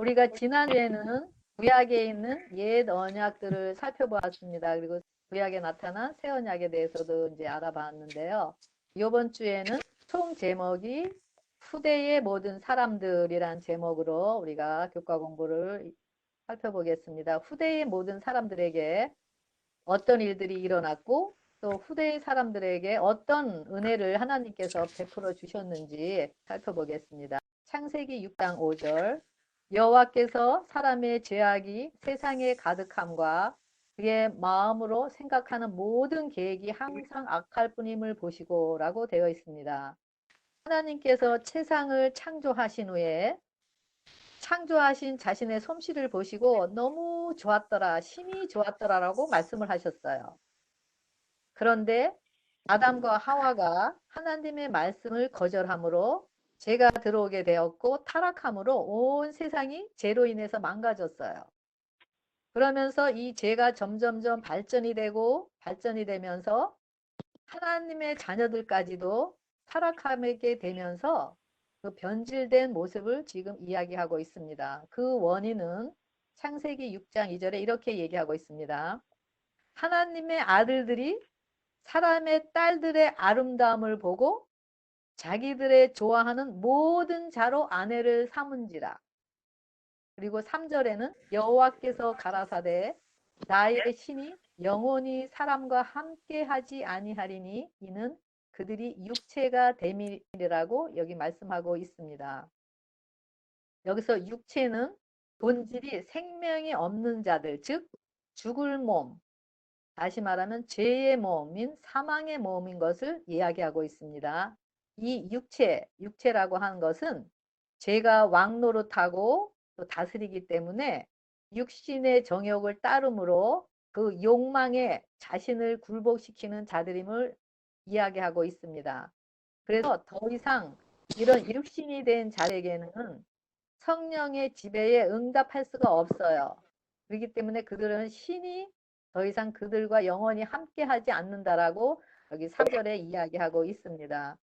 우리가 지난주에는 구약에 있는 옛 언약들을 살펴보았습니다. 그리고 구약에 나타난 새 언약에 대해서도 이제 알아봤는데요. 이번 주에는 총 제목이 후대의 모든 사람들이란 제목으로 우리가 교과 공부를 살펴보겠습니다. 후대의 모든 사람들에게 어떤 일들이 일어났고 또 후대의 사람들에게 어떤 은혜를 하나님께서 베풀어 주셨는지 살펴보겠습니다. 창세기 6장 5절 여호와께서 사람의 죄악이 세상에 가득함과 그의 마음으로 생각하는 모든 계획이 항상 악할 뿐임을 보시고 라고 되어 있습니다. 하나님께서 세상을 창조하신 후에 창조하신 자신의 솜씨를 보시고 너무 좋았더라, 심히 좋았더라라고 말씀을 하셨어요. 그런데 아담과 하와가 하나님의 말씀을 거절함으로 죄가 들어오게 되었고 타락함으로 온 세상이 죄로 인해서 망가졌어요. 그러면서 이 죄가 점점점 발전이 되면서 하나님의 자녀들까지도 타락하게 되면서 그 변질된 모습을 지금 이야기하고 있습니다. 그 원인은 창세기 6장 2절에 이렇게 얘기하고 있습니다. 하나님의 아들들이 사람의 딸들의 아름다움을 보고 자기들의 좋아하는 모든 자로 아내를 삼은지라. 그리고 3절에는 여호와께서 가라사대 나의 신이 영원히 사람과 함께하지 아니하리니 이는 그들이 육체가 됨이라고 여기 말씀하고 있습니다. 여기서 육체는 본질이 생명이 없는 자들, 즉 죽을 몸, 다시 말하면 죄의 몸인 사망의 몸인 것을 이야기하고 있습니다. 이 육체라고 하는 것은 죄가 왕노릇하고 또 다스리기 때문에 육신의 정욕을 따름으로 그 욕망에 자신을 굴복시키는 자들임을 이야기하고 있습니다. 그래서 더 이상 이런 육신이 된 자에게는 성령의 지배에 응답할 수가 없어요. 그렇기 때문에 그들은 신이 더 이상 그들과 영원히 함께하지 않는다라고 여기 3절에 이야기하고 있습니다.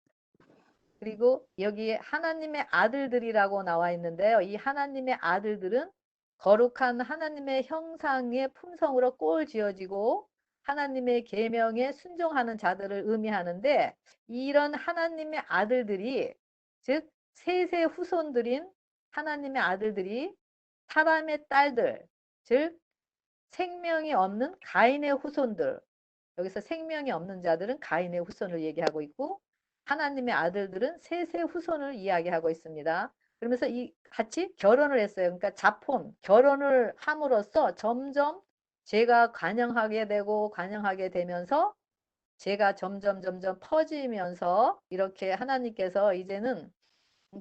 그리고 여기 하나님의 아들들이라고 나와 있는데요. 이 하나님의 아들들은 거룩한 하나님의 형상의 품성으로 꼴 지어지고 하나님의 계명에 순종하는 자들을 의미하는데 이런 하나님의 아들들이 즉 셋의 후손들인 하나님의 아들들이 사람의 딸들 즉 생명이 없는 가인의 후손들 여기서 생명이 없는 자들은 가인의 후손을 얘기하고 있고 하나님의 아들들은 셋의 후손을 이야기하고 있습니다. 그러면서 이 같이 결혼을 했어요. 그러니까 자폰, 결혼을 함으로써 점점 죄가 관영하게 되면서 죄가 점점 퍼지면서 이렇게 하나님께서 이제는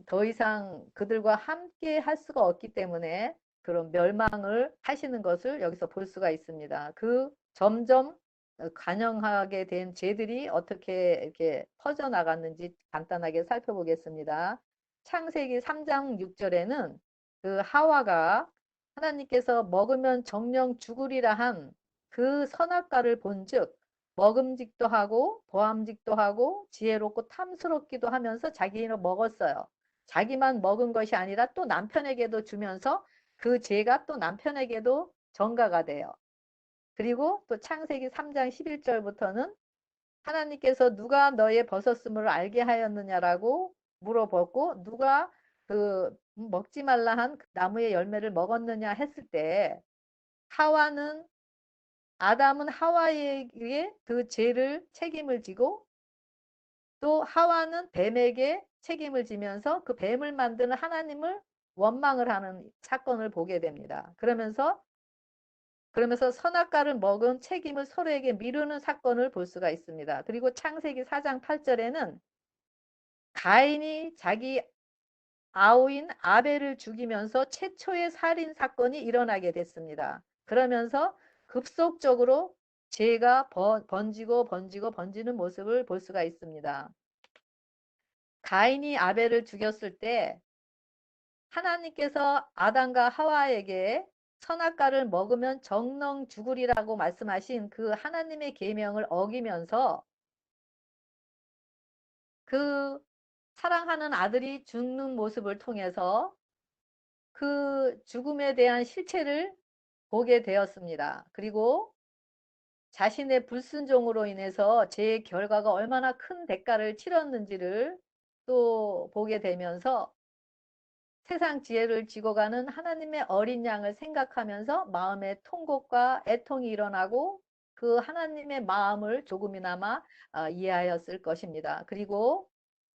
더 이상 그들과 함께 할 수가 없기 때문에 그런 멸망을 하시는 것을 여기서 볼 수가 있습니다. 그 점점 관영하게 된 죄들이 어떻게 이렇게 퍼져나갔는지 간단하게 살펴보겠습니다. 창세기 3장 6절에는 그 하와가 하나님께서 먹으면 정령 죽으리라 한 그 선악과를 본즉 먹음직도 하고 보암직도 하고 지혜롭고 탐스럽기도 하면서 자기는 먹었어요. 자기만 먹은 것이 아니라 또 남편에게도 주면서 그 죄가 또 남편에게도 전가가 돼요. 그리고 또 창세기 3장 11절부터는 하나님께서 누가 너의 벗었음을 알게 하였느냐라고 물어보고 누가 그 먹지 말라 한 나무의 열매를 먹었느냐 했을 때 하와는 아담은 하와에게 그 죄를 책임을 지고 또 하와는 뱀에게 책임을 지면서 그 뱀을 만드는 하나님을 원망을 하는 사건을 보게 됩니다. 그러면서 선악과를 먹은 책임을 서로에게 미루는 사건을 볼 수가 있습니다. 그리고 창세기 4장 8절에는 가인이 자기 아우인 아벨을 죽이면서 최초의 살인 사건이 일어나게 됐습니다. 그러면서 급속적으로 죄가 번지는 모습을 볼 수가 있습니다. 가인이 아벨을 죽였을 때 하나님께서 아담과 하와에게 선악과를 먹으면 정령 죽으리라고 말씀하신 그 하나님의 계명을 어기면서 그 사랑하는 아들이 죽는 모습을 통해서 그 죽음에 대한 실체를 보게 되었습니다. 그리고 자신의 불순종으로 인해서 제 결과가 얼마나 큰 대가를 치렀는지를 또 보게 되면서 세상 지혜를 지고 가는 하나님의 어린 양을 생각하면서 마음의 통곡과 애통이 일어나고 그 하나님의 마음을 조금이나마 이해하였을 것입니다. 그리고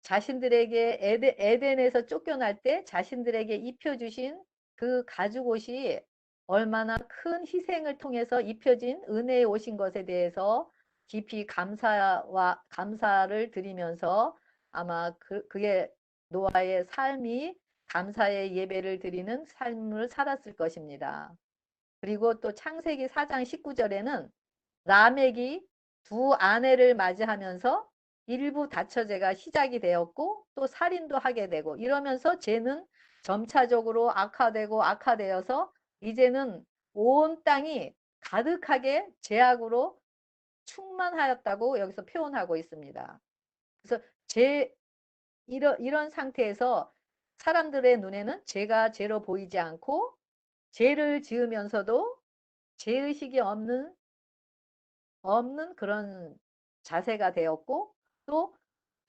자신들에게 에덴에서 쫓겨날 때 자신들에게 입혀주신 그 가죽옷이 얼마나 큰 희생을 통해서 입혀진 은혜의 옷인 것에 대해서 깊이 감사를 드리면서 아마 그의 노아의 삶이 감사의 예배를 드리는 삶을 살았을 것입니다. 그리고 또 창세기 4장 19절에는 라멕이 두 아내를 맞이하면서 일부 다처제가 시작이 되었고 또 살인도 하게 되고 이러면서 죄는 점차적으로 악화되어서 이제는 온 땅이 가득하게 죄악으로 충만하였다고 여기서 표현하고 있습니다. 그래서 이런 상태에서 사람들의 눈에는 죄가 죄로 보이지 않고 죄를 지으면서도 죄의식이 없는 그런 자세가 되었고 또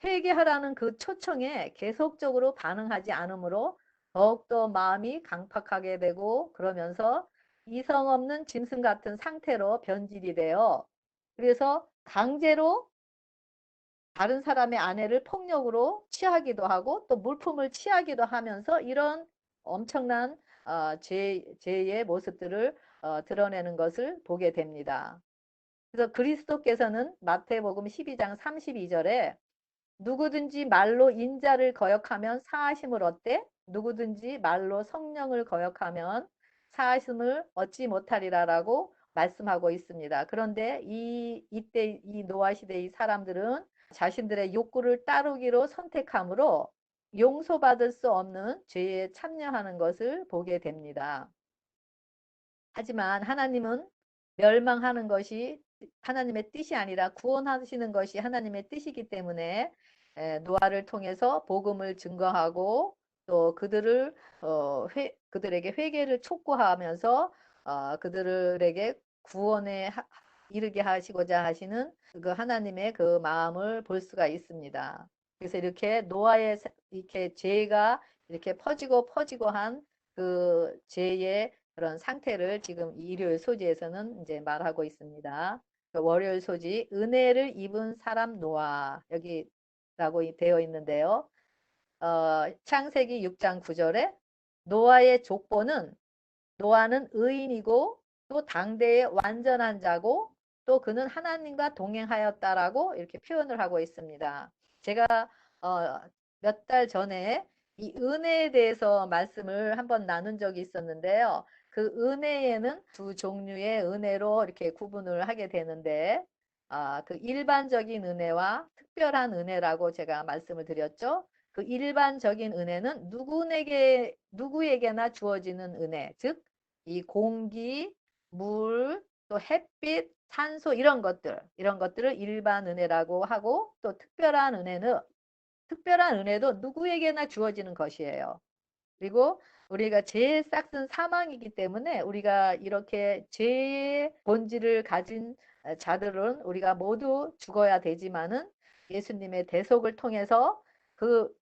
회개하라는 그 초청에 계속적으로 반응하지 않으므로 더욱더 마음이 강팍하게 되고 그러면서 이성 없는 짐승 같은 상태로 변질이 되어 그래서 강제로 다른 사람의 아내를 폭력으로 취하기도 하고 또 물품을 취하기도 하면서 이런 엄청난 죄의 모습들을 드러내는 것을 보게 됩니다. 그래서 그리스도께서는 마태복음 12장 32절에 누구든지 말로 인자를 거역하면 사하심을 얻되 누구든지 말로 성령을 거역하면 사하심을 얻지 못하리라라고 말씀하고 있습니다. 그런데 이때 이 노아 시대의 사람들은 자신들의 욕구를 따르기로 선택함으로 용서받을 수 없는 죄에 참여하는 것을 보게 됩니다. 하지만 하나님은 멸망하는 것이 하나님의 뜻이 아니라 구원하시는 것이 하나님의 뜻이기 때문에 노아를 통해서 복음을 증거하고 또 그들에게 회개를 촉구하면서 그들에게 구원에 이르게 하시고자 하시는 그 하나님의 그 마음을 볼 수가 있습니다. 그래서 이렇게 노아의 이렇게 죄가 이렇게 퍼지고 한 그 죄의 그런 상태를 지금 일요일 소지에서는 이제 말하고 있습니다. 월요일 소지 은혜를 입은 사람 노아 여기라고 되어 있는데요. 창세기 6장 9절에 노아의 족보는 노아는 의인이고 또 당대의 완전한 자고 또 그는 하나님과 동행하였다라고 이렇게 표현을 하고 있습니다. 제가 몇 달 전에 이 은혜에 대해서 말씀을 한번 나눈 적이 있었는데요. 그 은혜에는 두 종류의 은혜로 이렇게 구분을 하게 되는데 그 일반적인 은혜와 특별한 은혜라고 제가 말씀을 드렸죠. 그 일반적인 은혜는 누구에게나 주어지는 은혜, 즉 이 공기, 물, 또 햇빛, 산소 이런 것들을 일반 은혜라고 하고 또 특별한 은혜도 누구에게나 주어지는 것이에요. 그리고 우리가 죄의 싹은 사망이기 때문에 우리가 이렇게 죄의 본질을 가진 자들은 우리가 모두 죽어야 되지만은 예수님의 대속을 통해서 그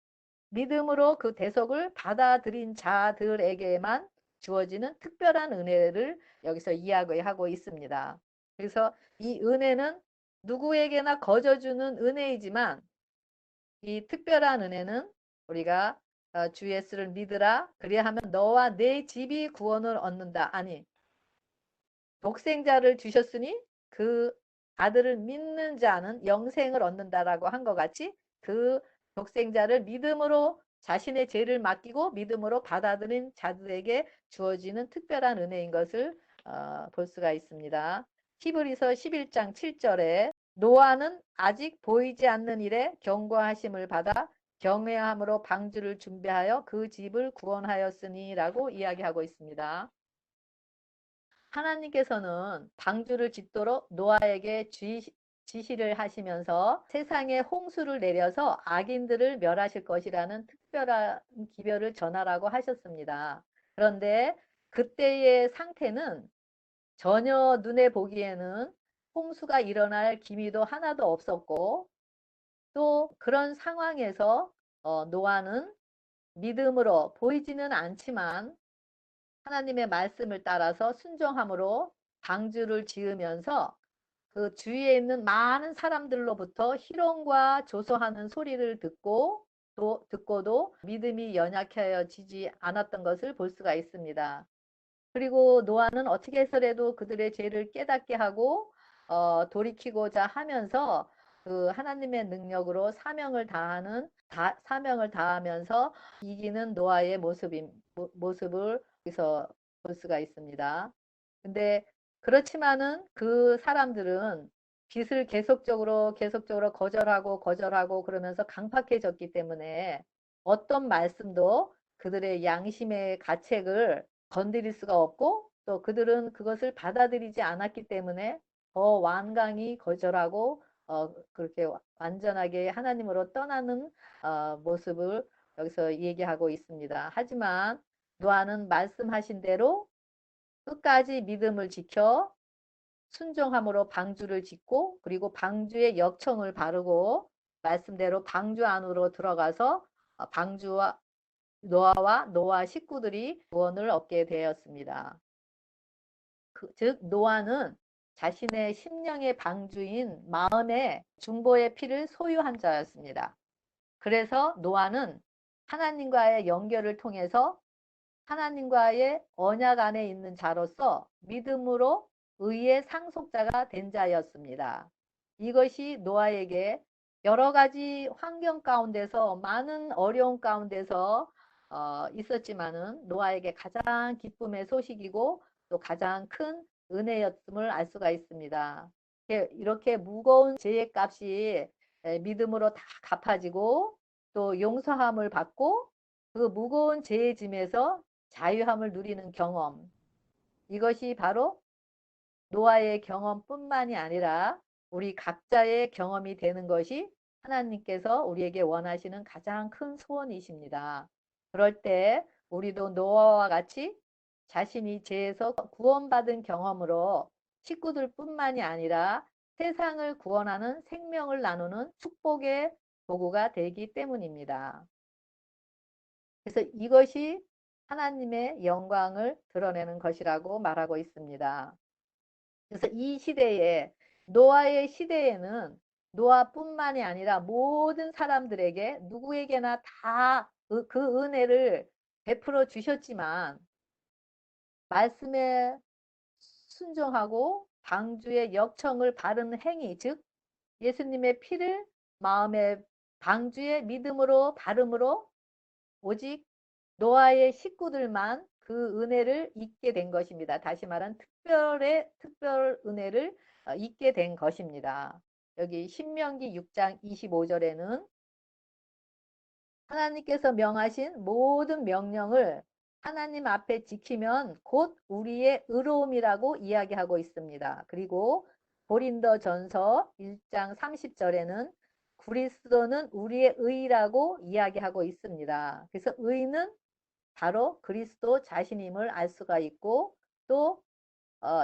믿음으로 그 대속을 받아들인 자들에게만 주어지는 특별한 은혜를 여기서 이야기하고 있습니다. 그래서 이 은혜는 누구에게나 거저주는 은혜이지만 이 특별한 은혜는 우리가 주 예수를 믿으라 그리하면 너와 내 집이 구원을 얻는다. 아니 독생자를 주셨으니 그 아들을 믿는 자는 영생을 얻는다라고 한 것 같이 그 독생자를 믿음으로 자신의 죄를 맡기고 믿음으로 받아들인 자들에게 주어지는 특별한 은혜인 것을 볼 수가 있습니다. 히브리서 11장 7절에 노아는 아직 보이지 않는 일에 경고하심을 받아 경외함으로 방주를 준비하여 그 집을 구원하였으니라고 이야기하고 있습니다. 하나님께서는 방주를 짓도록 노아에게 지시를 하시면서 세상에 홍수를 내려서 악인들을 멸하실 것이라는 특별한 기별을 전하라고 하셨습니다. 그런데 그때의 상태는 전혀 눈에 보기에는 홍수가 일어날 기미도 하나도 없었고, 또 그런 상황에서 노아는 믿음으로 보이지는 않지만 하나님의 말씀을 따라서 순종함으로 방주를 지으면서 그 주위에 있는 많은 사람들로부터 희롱과 조소하는 소리를 듣고도 믿음이 연약해지지 않았던 것을 볼 수가 있습니다. 그리고 노아는 어떻게 해서라도 그들의 죄를 깨닫게 하고 돌이키고자 하면서 그 하나님의 능력으로 사명을 다하면서 이기는 노아의 모습을 여기서 볼 수가 있습니다. 근데 그렇지만은 그 사람들은 빛을 계속적으로 거절하고 그러면서 강팍해졌기 때문에 어떤 말씀도 그들의 양심의 가책을 건드릴 수가 없고, 또 그들은 그것을 받아들이지 않았기 때문에 더 완강히 거절하고 그렇게 완전하게 하나님으로 떠나는 모습을 여기서 얘기하고 있습니다. 하지만 노아는 말씀하신 대로 끝까지 믿음을 지켜 순종함으로 방주를 짓고, 그리고 방주의 역청을 바르고 말씀대로 방주 안으로 들어가서 방주와 노아와 노아 식구들이 구원을 얻게 되었습니다. 즉 노아는 자신의 심령의 방주인 마음의 중보의 피를 소유한 자였습니다. 그래서 노아는 하나님과의 연결을 통해서 하나님과의 언약 안에 있는 자로서 믿음으로 의의 상속자가 된 자였습니다. 이것이 노아에게 여러 가지 환경 가운데서, 많은 어려움 가운데서 있었지만은 노아에게 가장 기쁨의 소식이고 또 가장 큰 은혜였음을 알 수가 있습니다. 이렇게 무거운 죄의 값이 믿음으로 다 갚아지고 또 용서함을 받고 그 무거운 죄의 짐에서 자유함을 누리는 경험, 이것이 바로 노아의 경험뿐만이 아니라 우리 각자의 경험이 되는 것이 하나님께서 우리에게 원하시는 가장 큰 소원이십니다. 그럴 때 우리도 노아와 같이 자신이 죄에서 구원받은 경험으로 식구들뿐만이 아니라 세상을 구원하는 생명을 나누는 축복의 도구가 되기 때문입니다. 그래서 이것이 하나님의 영광을 드러내는 것이라고 말하고 있습니다. 그래서 이 시대에, 노아의 시대에는 노아뿐만이 아니라 모든 사람들에게 누구에게나 다 그 은혜를 베풀어 주셨지만 말씀에 순종하고 방주의 역청을 바른 행위, 즉 예수님의 피를 마음의 방주의 믿음으로 바름으로 오직 노아의 식구들만 그 은혜를 잊게 된 것입니다. 다시 말한 특별 은혜를 잊게 된 것입니다. 여기 신명기 6장 25절에는 하나님께서 명하신 모든 명령을 하나님 앞에 지키면 곧 우리의 의로움이라고 이야기하고 있습니다. 그리고 고린도전서 1장 30절에는 그리스도는 우리의 의라고 이야기하고 있습니다. 그래서 의는 바로 그리스도 자신임을 알 수가 있고, 또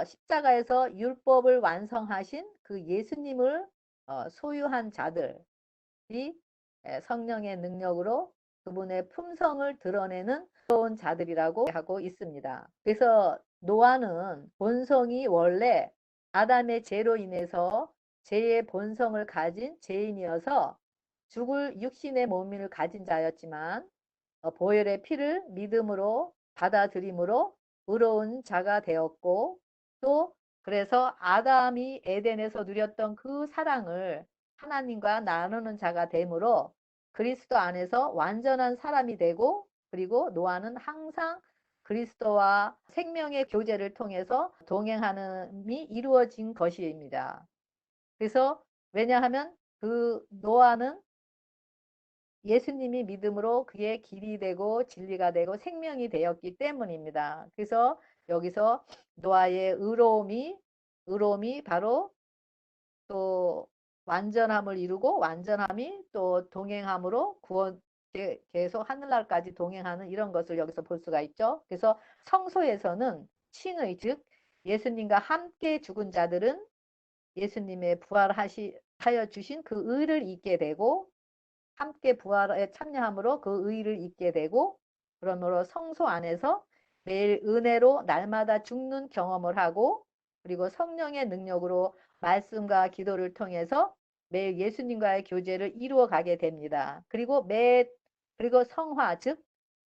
십자가에서 율법을 완성하신 그 예수님을 소유한 자들이 성령의 능력으로 그분의 품성을 드러내는 그런 자들이라고 하고 있습니다. 그래서 노아는 본성이 원래 아담의 죄로 인해서 죄의 본성을 가진 죄인이어서 죽을 육신의 몸을 가진 자였지만 보혈의 피를 믿음으로 받아들임으로 의로운 자가 되었고, 또 그래서 아담이 에덴에서 누렸던 그 사랑을 하나님과 나누는 자가 되므로 그리스도 안에서 완전한 사람이 되고, 그리고 노아는 항상 그리스도와 생명의 교제를 통해서 동행하는이 이루어진 것입니다. 그래서 왜냐하면 그 노아는 예수님이 믿음으로 그의 길이 되고 진리가 되고 생명이 되었기 때문입니다. 그래서 여기서 노아의 의로움이 바로 또 완전함을 이루고, 완전함이 또 동행함으로 계속 하늘날까지 동행하는 이런 것을 여기서 볼 수가 있죠. 그래서 성소에서는 칭의, 즉 예수님과 함께 죽은 자들은 예수님의 부활하여 주신 그 의를 잊게 되고, 함께 부활에 참여함으로 그 의를 잊게 되고, 그러므로 성소 안에서 매일 은혜로 날마다 죽는 경험을 하고, 그리고 성령의 능력으로 말씀과 기도를 통해서 매일 예수님과의 교제를 이루어 가게 됩니다. 그리고 성화, 즉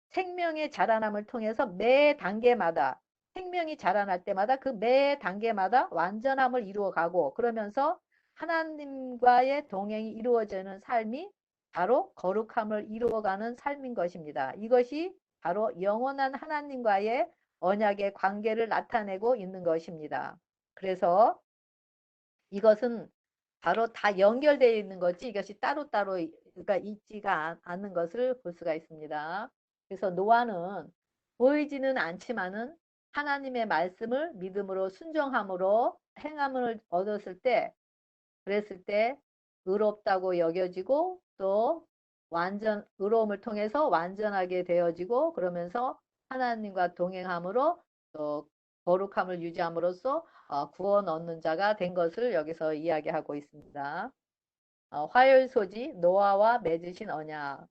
생명의 자라남을 통해서 매 단계마다, 생명이 자라날 때마다 그 매 단계마다 완전함을 이루어 가고, 그러면서 하나님과의 동행이 이루어지는 삶이 바로 거룩함을 이루어가는 삶인 것입니다. 이것이 바로 영원한 하나님과의 언약의 관계를 나타내고 있는 것입니다. 그래서 이것은 바로 다 연결되어 있는 거지, 이것이 따로따로 있지가 않는 것을 볼 수가 있습니다. 그래서 노아는 보이지는 않지만은 하나님의 말씀을 믿음으로 순종함으로 행함을 얻었을 때, 그랬을 때 의롭다고 여겨지고, 또 의로움을 통해서 완전하게 되어지고, 그러면서 하나님과 동행함으로 또 거룩함을 유지함으로써 구원 얻는 자가 된 것을 여기서 이야기하고 있습니다. 화요일 소지 노아와 맺으신 언약.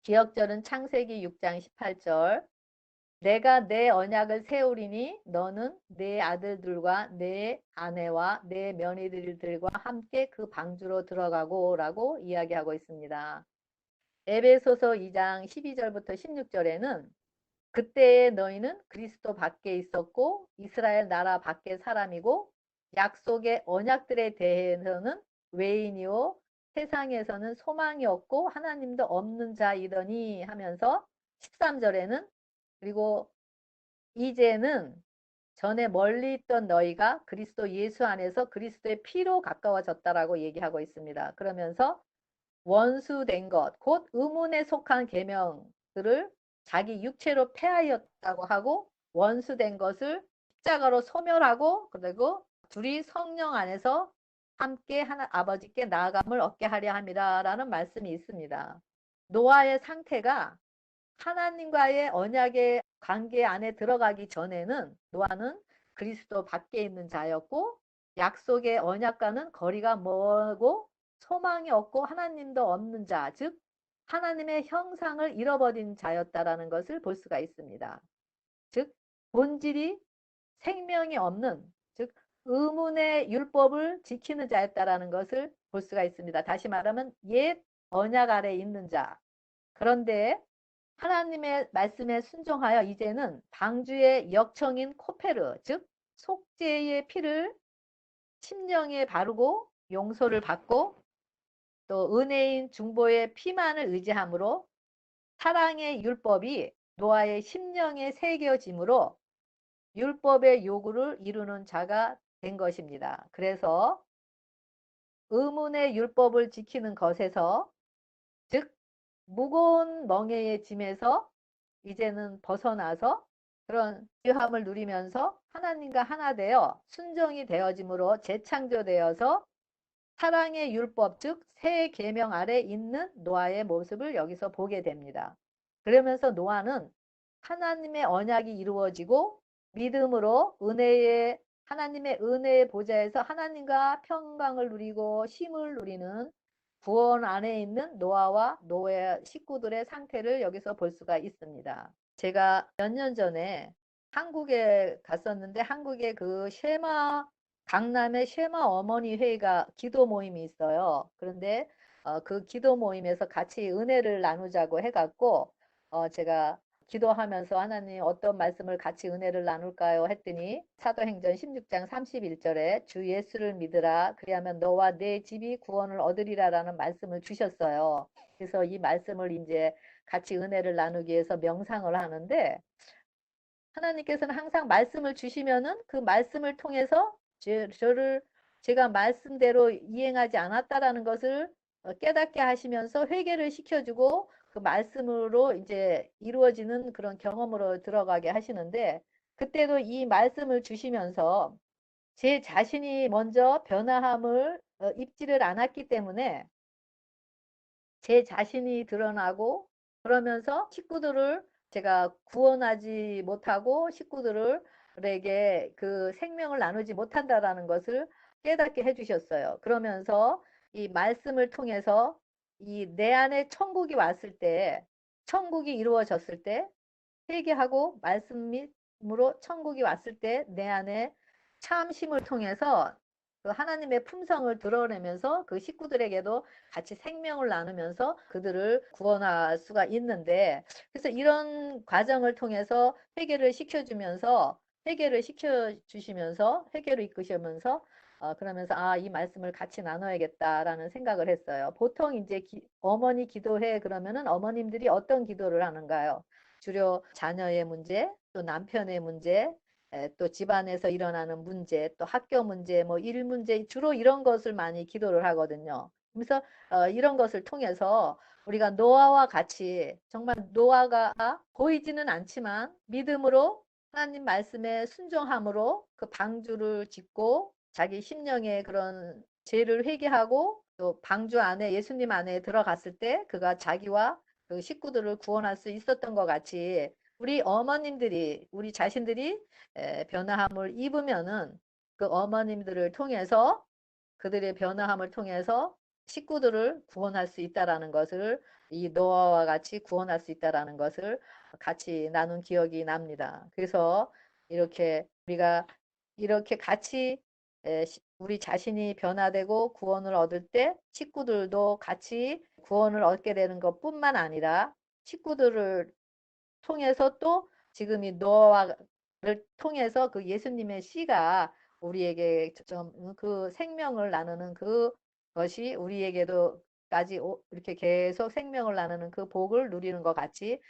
기억절은 창세기 6장 18절. 내가 내 언약을 세우리니 너는 내 아들들과 내 아내와 내 며느리들과 함께 그 방주로 들어가고 라고 이야기하고 있습니다. 에베소서 2장 12절부터 16절에는 그때의 너희는 그리스도 밖에 있었고 이스라엘 나라 밖의 사람이고 약속의 언약들에 대해서는 외인이요 세상에서는 소망이 없고 하나님도 없는 자이더니 하면서 13절에는 그리고 이제는 전에 멀리 있던 너희가 그리스도 예수 안에서 그리스도의 피로 가까워졌다라고 얘기하고 있습니다. 그러면서 원수된 것, 곧 의문에 속한 계명들을 자기 육체로 폐하였다고 하고, 원수된 것을 십자가로 소멸하고, 그리고 둘이 성령 안에서 함께 아버지께 나아감을 얻게 하려 함이라라는 말씀이 있습니다. 노아의 상태가 하나님과의 언약의 관계 안에 들어가기 전에는 노아는 그리스도 밖에 있는 자였고, 약속의 언약과는 거리가 멀고 소망이 없고 하나님도 없는 자, 즉 하나님의 형상을 잃어버린 자였다라는 것을 볼 수가 있습니다. 즉 본질이 생명이 없는, 즉 의문의 율법을 지키는 자였다라는 것을 볼 수가 있습니다. 다시 말하면 옛 언약 아래 있는 자. 그런데 하나님의 말씀에 순종하여 이제는 방주의 역청인 코페르, 즉 속죄의 피를 심령에 바르고 용서를 받고, 또 은혜인 중보의 피만을 의지함으로 사랑의 율법이 노아의 심령에 새겨짐으로 율법의 요구를 이루는 자가 된 것입니다. 그래서 의문의 율법을 지키는 것에서, 즉 무거운 멍에의 짐에서 이제는 벗어나서 그런 자유함을 누리면서 하나님과 하나 되어 순종이 되어짐으로 재창조되어서 사랑의 율법, 즉 새 계명 아래 있는 노아의 모습을 여기서 보게 됩니다. 그러면서 노아는 하나님의 언약이 이루어지고 믿음으로 하나님의 은혜의 보좌에서 하나님과 평강을 누리고 쉼을 누리는 구원 안에 있는 노아와 노아 식구들의 상태를 여기서 볼 수가 있습니다. 제가 몇 년 전에 한국에 갔었는데, 한국에 강남에 쉐마 어머니 회의가 기도 모임이 있어요. 그런데 그 기도 모임에서 같이 은혜를 나누자고 해갖고 제가 기도하면서 하나님 어떤 말씀을 같이 은혜를 나눌까요? 했더니 사도행전 16장 31절에 주 예수를 믿으라 그리하면 너와 내 집이 구원을 얻으리라라는 말씀을 주셨어요. 그래서 이 말씀을 이제 같이 은혜를 나누기 위해서 명상을 하는데, 하나님께서는 항상 말씀을 주시면은 그 말씀을 통해서 제가 말씀대로 이행하지 않았다라는 것을 깨닫게 하시면서 회개를 시켜주고 그 말씀으로 이제 이루어지는 그런 경험으로 들어가게 하시는데, 그때도 이 말씀을 주시면서 제 자신이 먼저 변화함을 입지를 않았기 때문에 제 자신이 드러나고, 그러면서 식구들을 제가 구원하지 못하고 식구들에게 그 생명을 나누지 못한다라는 것을 깨닫게 해주셨어요. 그러면서 이 말씀을 통해서 이 내 안에 천국이 왔을 때, 천국이 이루어졌을 때, 회개하고 말씀으로 천국이 왔을 때 내 안에 참심을 통해서 그 하나님의 품성을 드러내면서 그 식구들에게도 같이 생명을 나누면서 그들을 구원할 수가 있는데, 그래서 이런 과정을 통해서 회개를 시켜주시면서 회개를 이끄시면서 그러면서 이 말씀을 같이 나눠야겠다라는 생각을 했어요. 보통 이제 어머니 기도회 그러면은 어머님들이 어떤 기도를 하는가요? 주로 자녀의 문제, 또 남편의 문제, 또 집안에서 일어나는 문제, 또 학교 문제, 뭐 일 문제, 주로 이런 것을 많이 기도를 하거든요. 그래서 이런 것을 통해서 우리가 노아와 같이, 정말 노아가 보이지는 않지만 믿음으로 하나님 말씀에 순종함으로 그 방주를 짓고 자기 심령의 그런 죄를 회개하고 또 방주 안에, 예수님 안에 들어갔을 때 그가 자기와 그 식구들을 구원할 수 있었던 것 같이, 우리 어머님들이, 우리 자신들이 변화함을 입으면은 그 어머님들을 통해서, 그들의 변화함을 통해서 식구들을 구원할 수 있다라는 것을, 이 노아와 같이 구원할 수 있다라는 것을 같이 나눈 기억이 납니다. 그래서 이렇게 우리가 이렇게 같이 우리 자신이 변화되고 구원을 얻을 때 식구들도 같이 구원을 얻게 되는 것뿐만 아니라 식구들을 통해서 또 지금 이 노아를 통해서 그 예수님의 씨가 우리에게 좀 그 생명을 나누는 그것이 우리에게도까지 이렇게 계속 생명을 나누는 그 복을 누리는 것 같이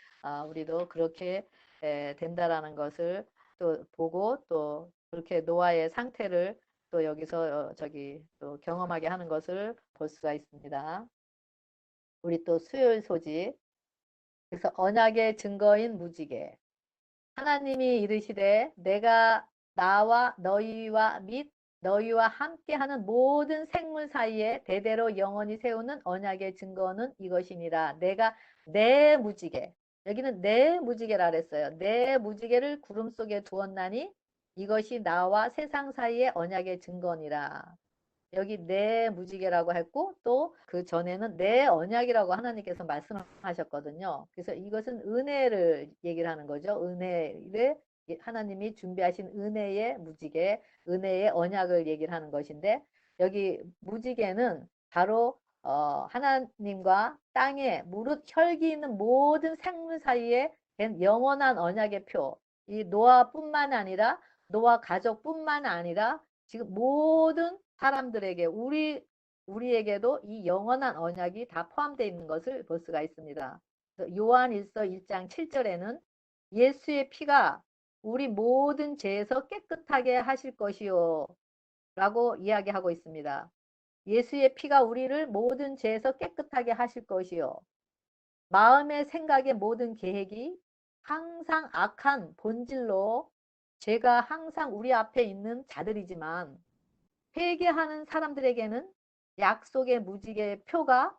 우리도 그렇게 된다라는 것을 또 보고, 또 그렇게 노아의 상태를 또 여기서 저기 또 경험하게 하는 것을 볼 수가 있습니다. 우리 또 수요일 소식. 그래서 언약의 증거인 무지개. 하나님이 이르시되 내가 나와 너희와 및 너희와 함께하는 모든 생물 사이에 대대로 영원히 세우는 언약의 증거는 이것이니라. 내가 내 무지개, 여기는 내 무지개라 그랬어요. 내 무지개를 구름 속에 두었나니 이것이 나와 세상 사이의 언약의 증거니라. 여기 내 무지개라고 했고, 또 그 전에는 내 언약이라고 하나님께서 말씀하셨거든요. 그래서 이것은 은혜를 얘기를 하는 거죠. 은혜를, 하나님이 준비하신 은혜의 무지개, 은혜의 언약을 얘기를 하는 것인데, 여기 무지개는 바로 하나님과 땅에 무릇 혈기 있는 모든 생물 사이에 된 영원한 언약의 표. 이 노아뿐만 아니라, 노아 가족뿐만 아니라 지금 모든 사람들에게, 우리에게도 이 영원한 언약이 다 포함되어 있는 것을 볼 수가 있습니다. 요한일서 1장 7절에는 예수의 피가 우리 모든 죄에서 깨끗하게 하실 것이요 라고 이야기하고 있습니다. 예수의 피가 우리를 모든 죄에서 깨끗하게 하실 것이요. 마음의 생각의 모든 계획이 항상 악한 본질로, 죄가 항상 우리 앞에 있는 자들이지만 회개하는 사람들에게는 약속의 무지개 표가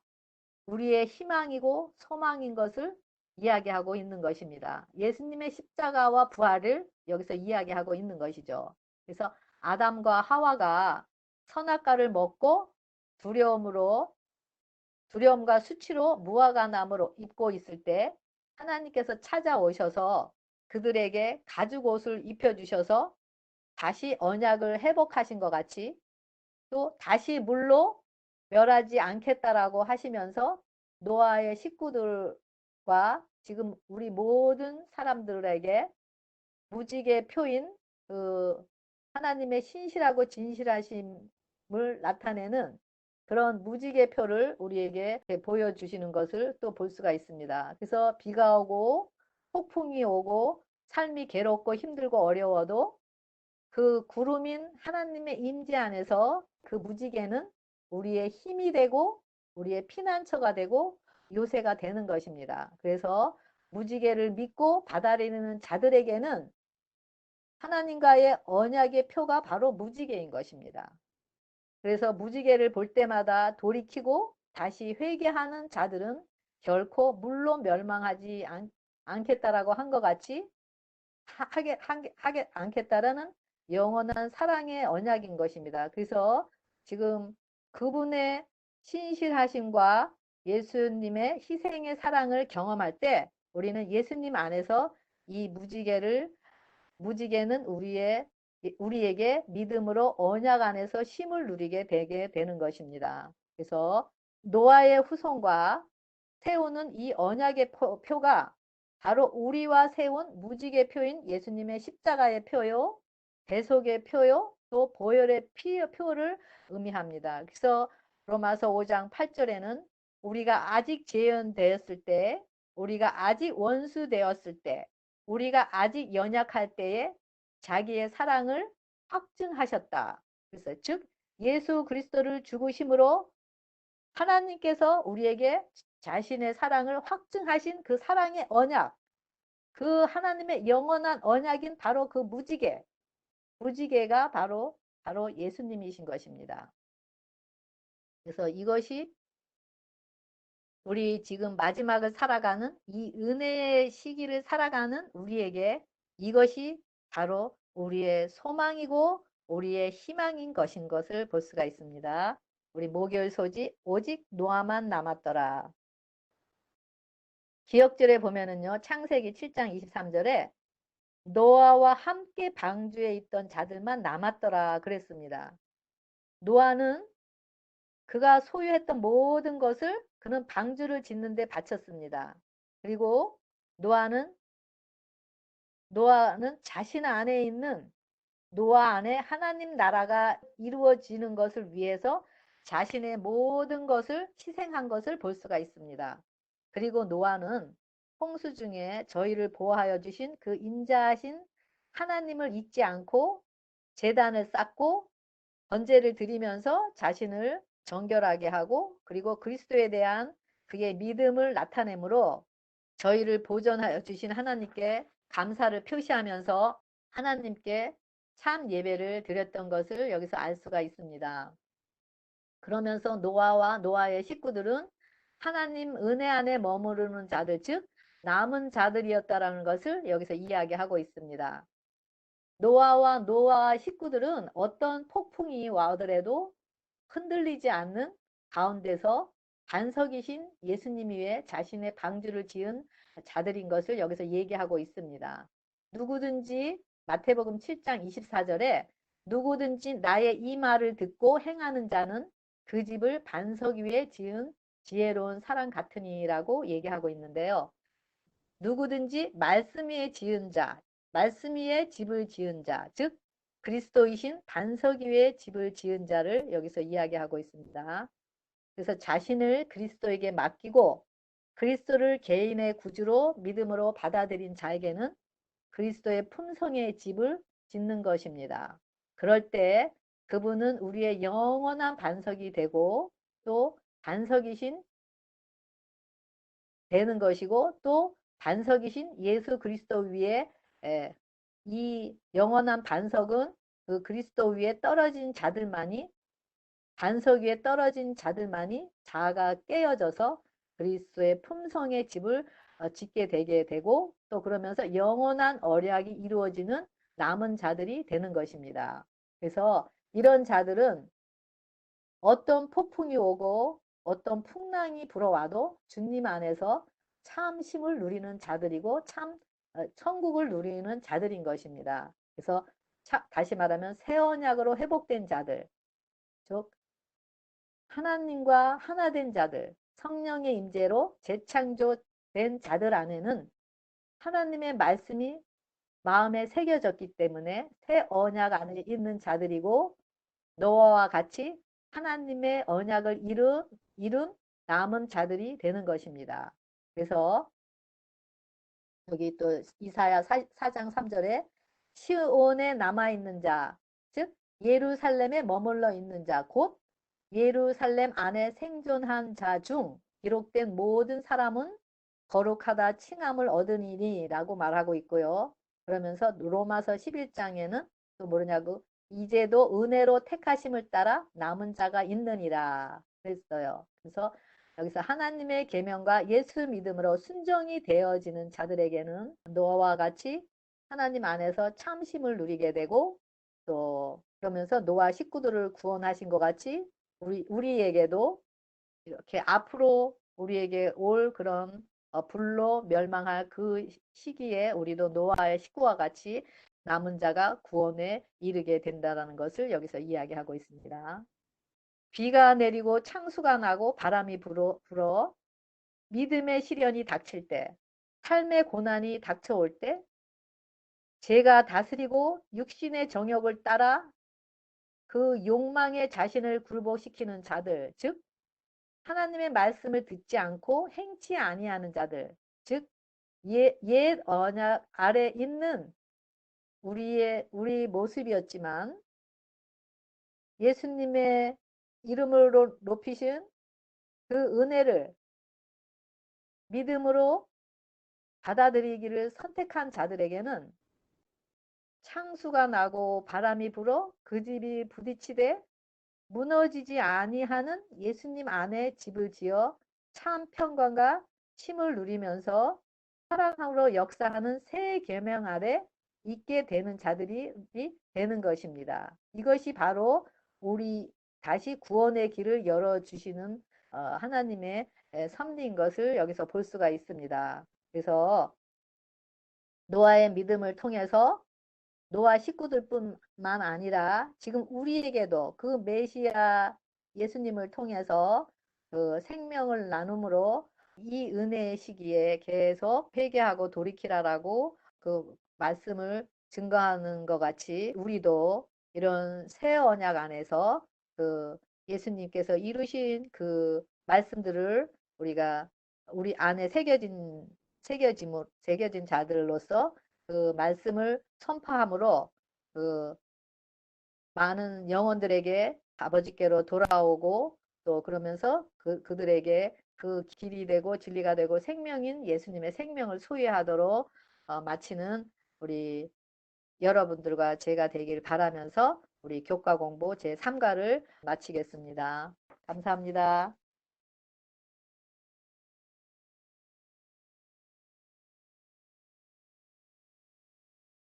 우리의 희망이고 소망인 것을 이야기하고 있는 것입니다. 예수님의 십자가와 부활을 여기서 이야기하고 있는 것이죠. 그래서 아담과 하와가 선악과를 먹고 두려움과 수치로 무화과 나무로 입고 있을 때 하나님께서 찾아오셔서 그들에게 가죽 옷을 입혀주셔서 다시 언약을 회복하신 것 같이, 또 다시 물로 멸하지 않겠다라고 하시면서 노아의 식구들과 지금 우리 모든 사람들에게 무지개 표인 그 하나님의 신실하고 진실하심을 나타내는 그런 무지개 표를 우리에게 보여주시는 것을 또 볼 수가 있습니다. 그래서 비가 오고 폭풍이 오고 삶이 괴롭고 힘들고 어려워도 그 구름인 하나님의 임재 안에서 그 무지개는 우리의 힘이 되고 우리의 피난처가 되고 요새가 되는 것입니다. 그래서 무지개를 믿고 받아들이는 자들에게는 하나님과의 언약의 표가 바로 무지개인 것입니다. 그래서 무지개를 볼 때마다 돌이키고 다시 회개하는 자들은 결코 물로 멸망하지 않겠다라고 한 것 같이 하게 않겠다라는 영원한 사랑의 언약인 것입니다. 그래서 지금 그분의 신실하심과 예수님의 희생의 사랑을 경험할 때 우리는 예수님 안에서 이 무지개는 우리에게 믿음으로 언약 안에서 쉼을 누리게 되게 되는 것입니다. 그래서 노아의 후손과 세우는 이 언약의 표가 바로 우리와 세운 무지개표인 예수님의 십자가의 표요, 대속의 표요, 또 보혈의 표를 의미합니다. 그래서 로마서 5장 8절에는 우리가 아직 재현되었을 때, 우리가 아직 원수 되었을 때, 우리가 아직 연약할 때에 자기의 사랑을 확증하셨다. 그래서 즉 예수 그리스도를 죽으심으로 하나님께서 우리에게 자신의 사랑을 확증하신 그 사랑의 언약, 그 하나님의 영원한 언약인 바로 그 무지개가 바로 예수님이신 것입니다. 그래서 이것이 우리 지금 마지막을 살아가는 이 은혜의 시기를 살아가는 우리에게 이것이 바로 우리의 소망이고 우리의 희망인 것인 것을 볼 수가 있습니다. 우리 목요일 소지 오직 노아만 남았더라. 기억절에 보면은요, 창세기 7장 23절에 노아와 함께 방주에 있던 자들만 남았더라 그랬습니다. 노아는 그가 소유했던 모든 것을 그는 방주를 짓는 데 바쳤습니다. 그리고 노아는 자신 안에 있는 노아 안에 하나님 나라가 이루어지는 것을 위해서 자신의 모든 것을 희생한 것을 볼 수가 있습니다. 그리고 노아는 홍수 중에 저희를 보호하여 주신 그 인자하신 하나님을 잊지 않고 제단을 쌓고 번제를 드리면서 자신을 정결하게 하고 그리고 그리스도에 대한 그의 믿음을 나타내므로 저희를 보존하여 주신 하나님께 감사를 표시하면서 하나님께 참 예배를 드렸던 것을 여기서 알 수가 있습니다. 그러면서 노아와 노아의 식구들은 하나님 은혜 안에 머무르는 자들, 즉 남은 자들이었다라는 것을 여기서 이야기하고 있습니다. 노아와 노아의 식구들은 어떤 폭풍이 와더라도 흔들리지 않는 가운데서 반석이신 예수님 위에 자신의 방주를 지은 자들인 것을 여기서 얘기하고 있습니다. 누구든지 마태복음 7장 24절에 누구든지 나의 이 말을 듣고 행하는 자는 그 집을 반석 위에 지은 지혜로운 사람 같으니라고 얘기하고 있는데요. 누구든지 말씀 위에 지은 자, 말씀 위에 집을 지은 자, 즉 그리스도이신 반석 위에 집을 지은 자를 여기서 이야기하고 있습니다. 그래서 자신을 그리스도에게 맡기고 그리스도를 개인의 구주로 믿음으로 받아들인 자에게는 그리스도의 품성의 집을 짓는 것입니다. 그럴 때 그분은 우리의 영원한 반석이 되고 또 반석이신 되는 것이고 또 반석이신 예수 그리스도 위에 이 영원한 반석은 그 그리스도 위에 떨어진 자들만이 반석 위에 떨어진 자들만이 자아가 깨어져서 그리스도의 품성의 집을 짓게 되게 되고 또 그러면서 영원한 언약이 이루어지는 남은 자들이 되는 것입니다. 그래서 이런 자들은 어떤 폭풍이 오고 어떤 풍랑이 불어와도 주님 안에서 참 쉼을 누리는 자들이고 참 천국을 누리는 자들인 것입니다. 그래서 다시 말하면 새 언약으로 회복된 자들, 즉 하나님과 하나 된 자들, 성령의 임재로 재창조된 자들 안에는 하나님의 말씀이 마음에 새겨졌기 때문에 새 언약 안에 있는 자들이고 노아와 같이 하나님의 언약을 이룬 남은 자들이 되는 것입니다. 그래서 여기 또 이사야 4장 3절에 시온에 남아있는 자, 즉 예루살렘에 머물러 있는 자, 곧 예루살렘 안에 생존한 자 중 기록된 모든 사람은 거룩하다 칭함을 얻으니니 라고 말하고 있고요. 그러면서 로마서 11장에는 또 뭐냐고 이제도 은혜로 택하심을 따라 남은 자가 있느니라. 그랬어요. 그래서 여기서 하나님의 계명과 예수 믿음으로 순종이 되어지는 자들에게는 노아와 같이 하나님 안에서 참심을 누리게 되고, 또 그러면서 노아 식구들을 구원하신 것 같이 우리에게도 이렇게 앞으로 우리에게 올 그런 불로 멸망할 그 시기에 우리도 노아의 식구와 같이 남은 자가 구원에 이르게 된다는 것을 여기서 이야기하고 있습니다. 비가 내리고 창수가 나고 바람이 불어 믿음의 시련이 닥칠 때, 삶의 고난이 닥쳐올 때, 죄가 다스리고 육신의 정욕을 따라 그 욕망에 자신을 굴복시키는 자들, 즉 하나님의 말씀을 듣지 않고 행치 아니하는 자들, 즉 옛 언약 아래 있는 우리 모습이었지만 예수님의 이름으로 높이신 그 은혜를 믿음으로 받아들이기를 선택한 자들에게는 창수가 나고 바람이 불어 그 집이 부딪히되 무너지지 아니하는 예수님 안에 집을 지어 참 평강과 쉼을 누리면서 사랑으로 역사하는 새 계명 아래 있게 되는 자들이 되는 것입니다. 이것이 바로 우리 다시 구원의 길을 열어주시는 하나님의 섭리인 것을 여기서 볼 수가 있습니다. 그래서 노아의 믿음을 통해서 노아 식구들뿐만 아니라 지금 우리에게도 그 메시아 예수님을 통해서 그 생명을 나눔으로 이 은혜의 시기에 계속 회개하고 돌이키라라고 그 말씀을 증거하는 것 같이 우리도 이런 새 언약 안에서 그 예수님께서 이루신 그 말씀들을 우리가 우리 안에 새겨진 자들로서 그 말씀을 선포함으로 그 많은 영혼들에게 아버지께로 돌아오고 또 그러면서 그들에게 그 길이 되고 진리가 되고 생명인 예수님의 생명을 소유하도록 마치는 우리 여러분들과 제가 되길 바라면서 우리 교과 공부 제3과를 마치겠습니다. 감사합니다.